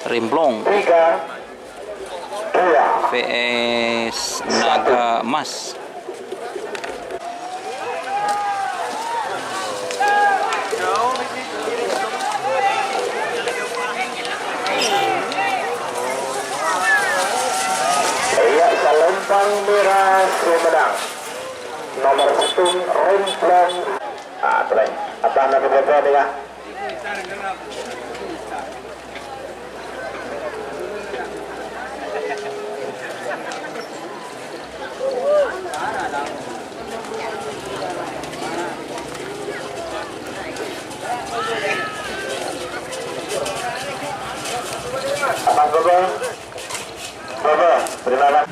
Rimblong 3, 2, VS Naga Emas. Selempang merah Sumedang nomor 1 Rimblong terang apa nama berapa ya? Abang Bobo, terima kasih.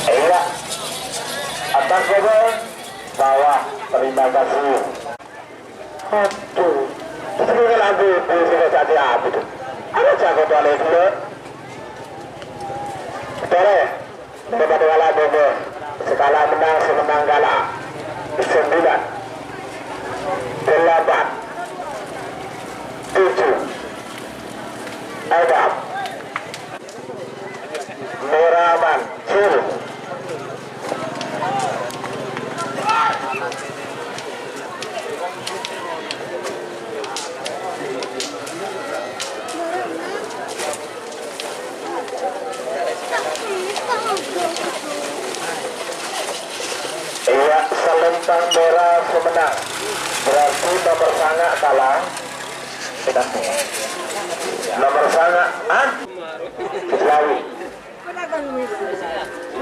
Iya, atas bawah, terima kasih. Aduh, itu lagu di sini jadi apa itu? Ada jago balik dulu. Boleh, kepada wala bobo, skala menang semenang gala 9, 8, 7, 6, Meraman, Cil. Iya, selempang merah Sumedang. Berarti nomor sangat kalah. Sudah. Nomor sangat Selawi.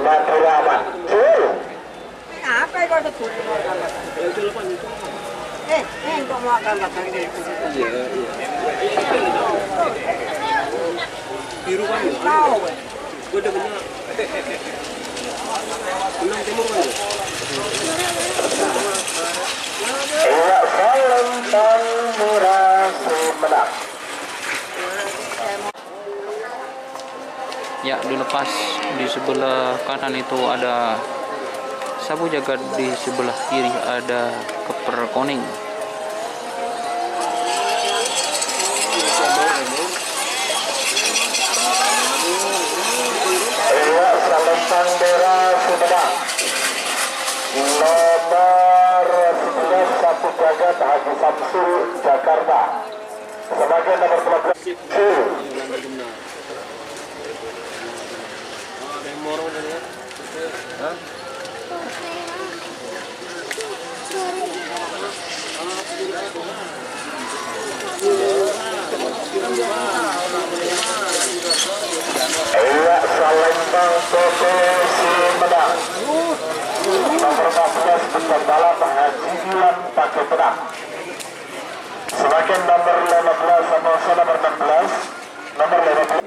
Maturaman. Apa yang kau sebut? Kau mau akan makan ini? Iya. Biru kan? Tahu. Gue udah benar. Benang timur kan? Iya, selempang merah Sumedang. Ya, dilepas di sebelah kanan itu ada sabu jagat, di sebelah kiri ada keper koning. Iya, selempang merah Sumedang. Nomor 11 sabu jagat Haji Samsul Jakarta. Sebagai nomor 12 Iya, selempang foto Sumedang. Nomor 14 pembalap Haji Iwan pakai pedang. Sebagai nomor 15 sama nomor 16, nomor 15.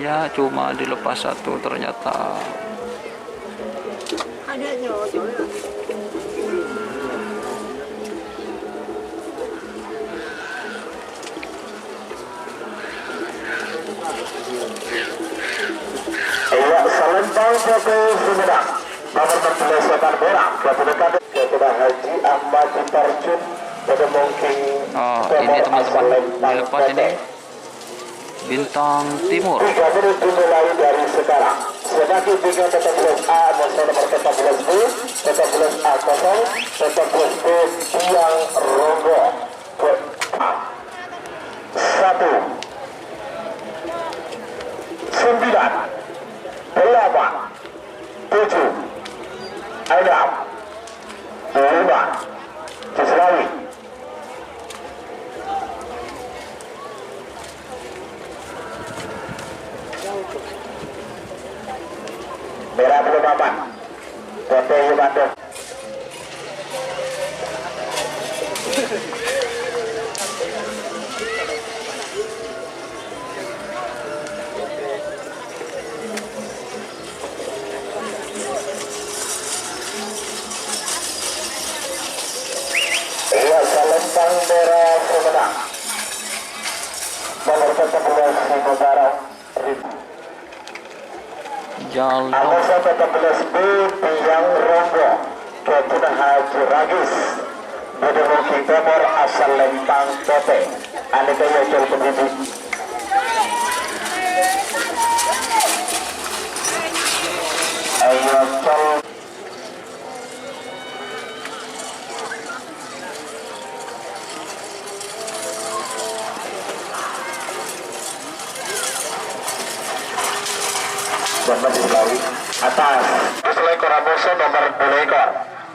Ya, cuma dilepas satu ternyata. Iya, selempang foto Sumedang. Nomor 16 Setan Berang. Kepada Haji Ahmad Tarjun. Pada mungkin. Oh, ini teman-teman dilepas ini. Bintang Timur. 3 menit dimulai dari sekarang. Sebagai dengan 14A nomor 14B, 14A kosong, 14B Tiang Ronggo. 1, 9, 8, 7, 6, 5, Selawi. Merah belum aman. Kote Bandung. ke-11 Barat Jaldo Amasa ke-11B Tiang Rombo Ketuna Haji Ragis Bedemuki Timur asal Lempang Pote Aneka Yocol Pendidik Yocol dan masih selalu atas selekor Amoso nomor 2 ekor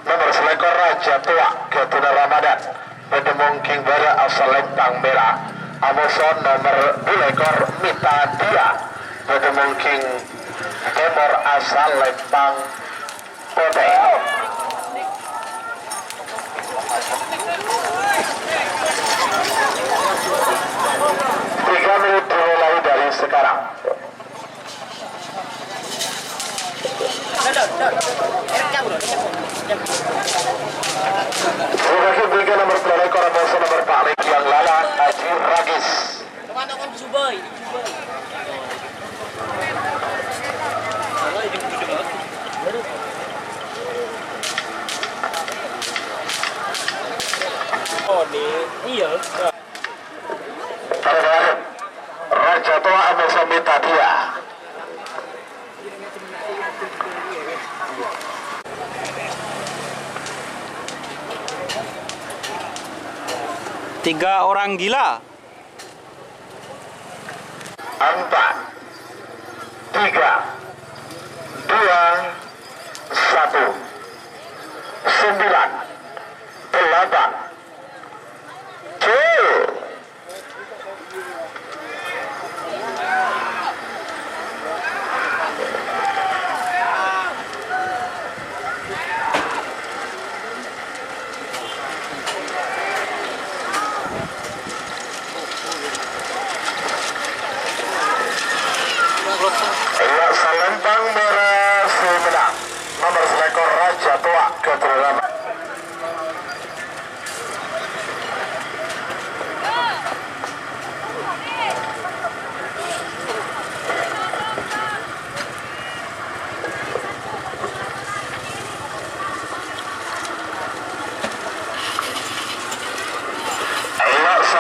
nomor selekor Raja Tua Ketuna Ramadan Bedemung King Bara asal Lempang Merah Amoso nomor 2 ekor Mita Dia Bedemung King Timur asal Lempang Pote 3 menit dimulai dari sekarang. Sebagai berikan nomor pelai korabasa nomor Pak Lek yang Lala Haji Ragis. Iya. Raja Tua Amoso Mita Dia. Tiga orang gila. 4, 3, 2, 1, 9, 8, Lempang Merah Sumedang nomor selekor Raja Tua Ketulaman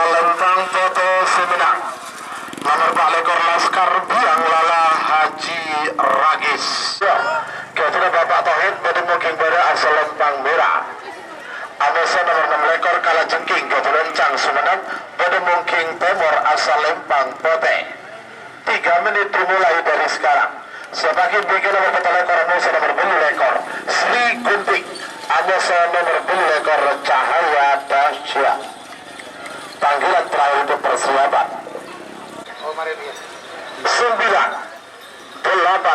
Lempang Foto Sumedang nomor Pak Lekor Laskar Biang Lala Haji Ragis Ketua Bapak Tauhid Bedemu King Bada asal Lempang Merah Amoso nomor 6 Lekor Kalajengking Ketua Lencang Sumedang Bedemu King Timur asal Lempang Pote 3 menit dimulai dari sekarang. Sebagai bikin nomor peta lekor Amoso nomor 10 Lekor Sri Gunting Amoso nomor 10 Lekor Cahaya Dahsyat. Panggilan terakhir untuk persiapan 9, 8,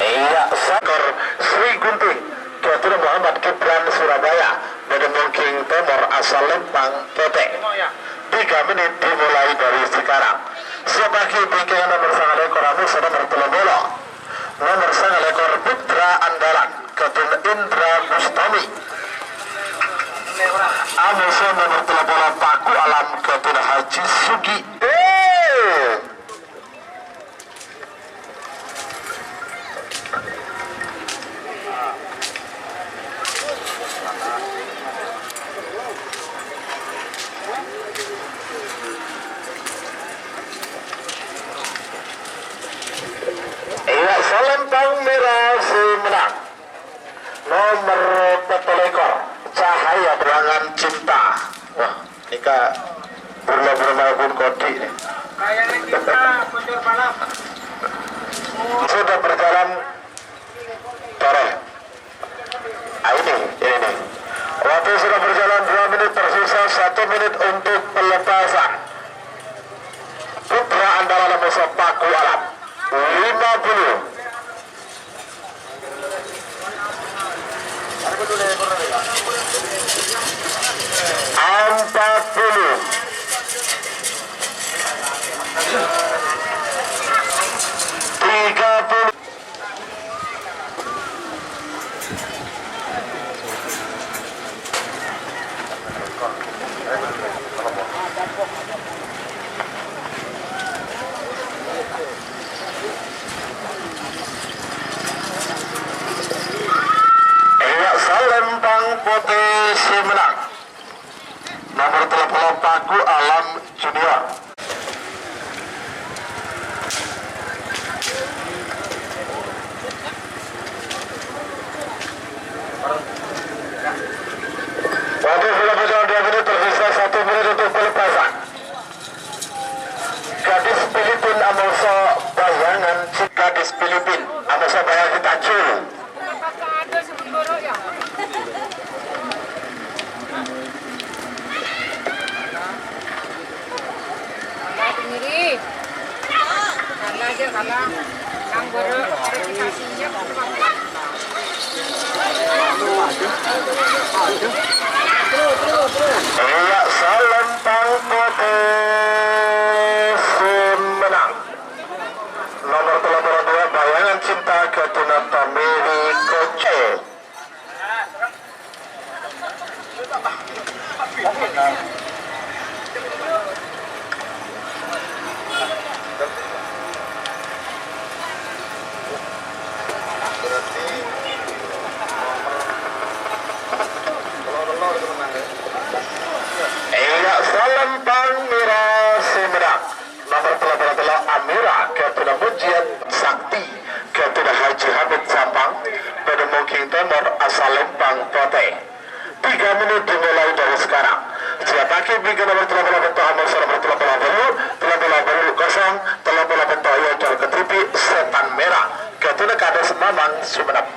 Iya, Sakor Sri Gunting Ketua Muhammad Kibran Surabaya Bedemung King Timur asal Lempang Pote 3 menit dimulai dari sekarang. Sebagai bikin nomor sangat lekor Amoso nomor 3 nomor sangat lekor Putra Andalan Ketua Indra Bustami Amoso nomor 3 Paku Alam Ketua Haji Sugi Lempang Merah Sumedang nomor 4 lekor Cahaya Berangan Cinta. Wah, ini kak berla-berla pun kodi nih. Kayaknya kita bocor balap. Sudah berjalan toreh. Ini nih. Waktu sudah berjalan 2 menit, tersisa 1 menit untuk pelepasan. Putra Andalan Amoso Paku Alam 50. Potensi menang nomor 30 Paku Alam Junior. Waktu sudah berjalan 2 menit, tersisa 1 menit untuk pelepasan. Gadis Filipin Amoso bayangan, gadis Filipin Amoso bayangan Tacul. Karena yang verifikasinya Iya, salam potensi menang nomor 32 bayangan cinta Ketuna Tomiri Koce. Iya, salam Mira Semedak nomor 33 Amira Ketuna Pujian Sakti Ketuna Haji Hamid Sampang pada Mungking Timur asal Lempang Pote. 3 menit dimulai dari sekarang. Siapa kibik nomor 38 Hamid nomor 38 kosong 38 Toyo Jor Ketripi Setan Merah Ketuna Kades Mamang Sumenep.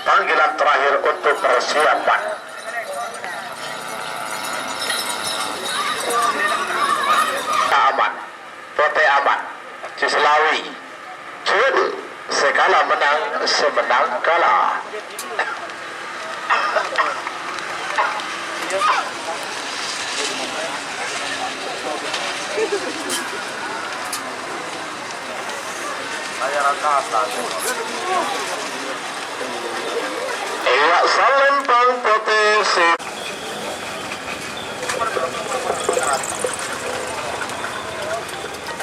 Panggilan terakhir untuk persiapan. Aman, Pote aman, Ciselawi, Cud, sekala menang, semenang kalah. Iya, salam Bang Potensi.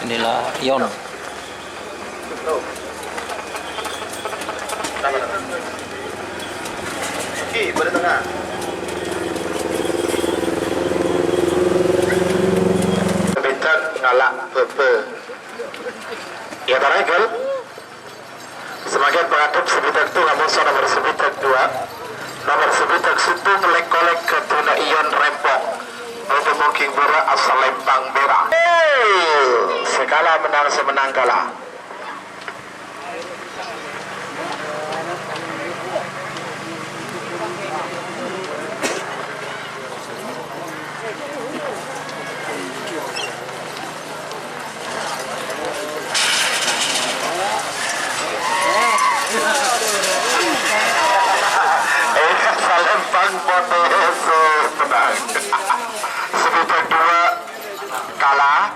Inilah Yon. Oke, pada tengah. Sebentar ngalak pepe. Ya tarekel. Semakin pengatur sebitak tu namun nomor sebitak 2. Nomor sebitak situ melek-kolek ke tuna Ion Rempong. Untuk Mungking Bura asal Lempang Merah. Sekala menang semenang kalah. Lempang Potensi menang. Sebitak 2 kalah.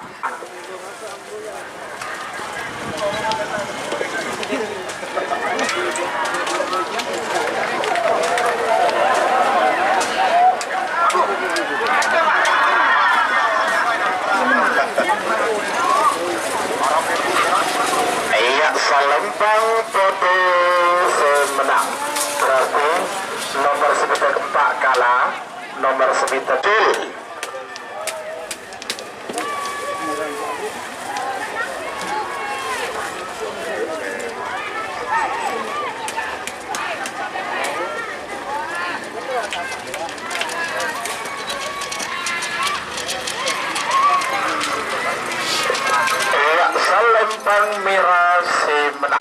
Iya, Salempang Potensi menang. Berarti nomor sebitak 4 kalah, nomor sebitak 2. Iya, Salempang Merah si menang.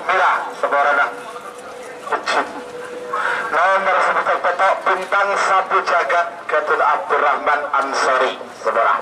Mira seborana. Nomor sebetul petok bintang sapu jagat Gatul Abdurrahman Ansori seborah.